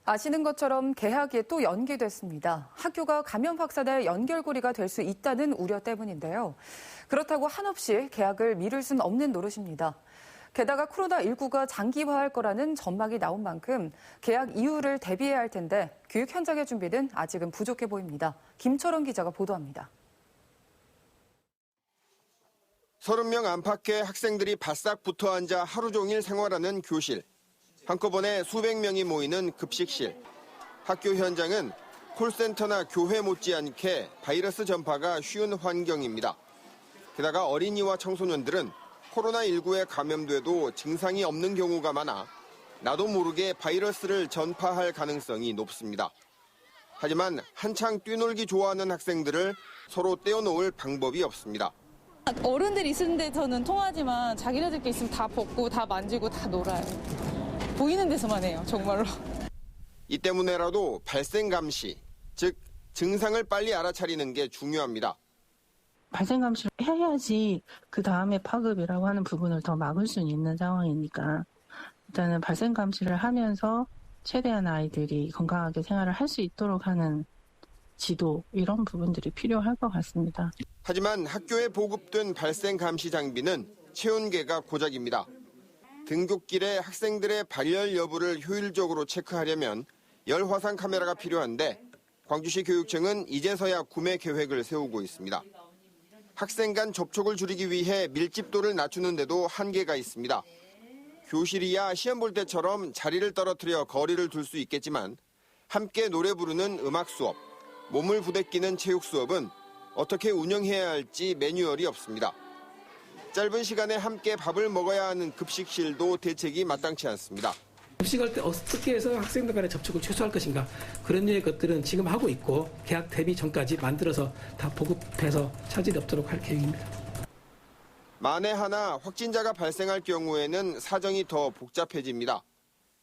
아시는 것처럼 개학이 또 연기됐습니다. 학교가 감염 확산의 연결고리가 될 수 있다는 우려 때문인데요. 그렇다고 한없이 개학을 미룰 수는 없는 노릇입니다. 게다가 코로나19가 장기화할 거라는 전망이 나온 만큼 개학 이후를 대비해야 할 텐데 교육 현장의 준비는 아직은 부족해 보입니다. 김철원 기자가 보도합니다. 30명 안팎의 학생들이 바싹 붙어 앉아 하루 종일 생활하는 교실. 한꺼번에 수백 명이 모이는 급식실. 학교 현장은 콜센터나 교회 못지않게 바이러스 전파가 쉬운 환경입니다. 게다가 어린이와 청소년들은 코로나19에 감염돼도 증상이 없는 경우가 많아 나도 모르게 바이러스를 전파할 가능성이 높습니다. 하지만 한창 뛰놀기 좋아하는 학생들을 서로 떼어놓을 방법이 없습니다. 어른들이 있는 데서는 통하지만 자기네들끼리 있으면 다 벗고 다 만지고 다 놀아요. 보이는 데서만 해요, 정말로. 이 때문에라도 발생 감시, 즉 증상을 빨리 알아차리는 게 중요합니다. 발생 감시를 해야지 그 다음에 파급이라고 하는 부분을 더 막을 수 있는 상황이니까 일단은 발생 감시를 하면서 최대한 아이들이 건강하게 생활을 할 수 있도록 하는 지도 이런 부분들이 필요할 것 같습니다. 하지만 학교에 보급된 발생 감시 장비는 체온계가 고작입니다. 등굣길에 학생들의 발열 여부를 효율적으로 체크하려면 열화상 카메라가 필요한데 광주시 교육청은 이제서야 구매 계획을 세우고 있습니다. 학생 간 접촉을 줄이기 위해 밀집도를 낮추는 데도 한계가 있습니다. 교실이야 시험 볼 때처럼 자리를 떨어뜨려 거리를 둘 수 있겠지만 함께 노래 부르는 음악 수업, 몸을 부대끼는 체육 수업은 어떻게 운영해야 할지 매뉴얼이 없습니다. 짧은 시간에 함께 밥을 먹어야 하는 급식실도 대책이 마땅치 않습니다. 급식할 때 어떻게 해서 학생들 간의 접촉을 최소화할 것인가 그런 류의 것들은 지금 하고 있고 개학 대비 전까지 만들어서 다 보급해서 차질이 없도록 할 계획입니다. 만에 하나 확진자가 발생할 경우에는 사정이 더 복잡해집니다.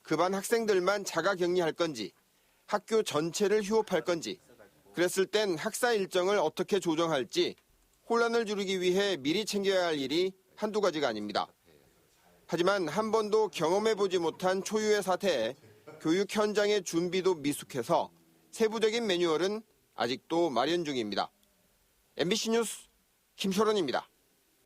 그 반 학생들만 자가격리할 건지 학교 전체를 휴업할 건지 그랬을 땐 학사 일정을 어떻게 조정할지 혼란을 줄이기 위해 미리 챙겨야 할 일이 한두 가지가 아닙니다. 하지만 한 번도 경험해보지 못한 초유의 사태에 교육 현장의 준비도 미숙해서 세부적인 매뉴얼은 아직도 마련 중입니다. MBC 뉴스 김철원입니다.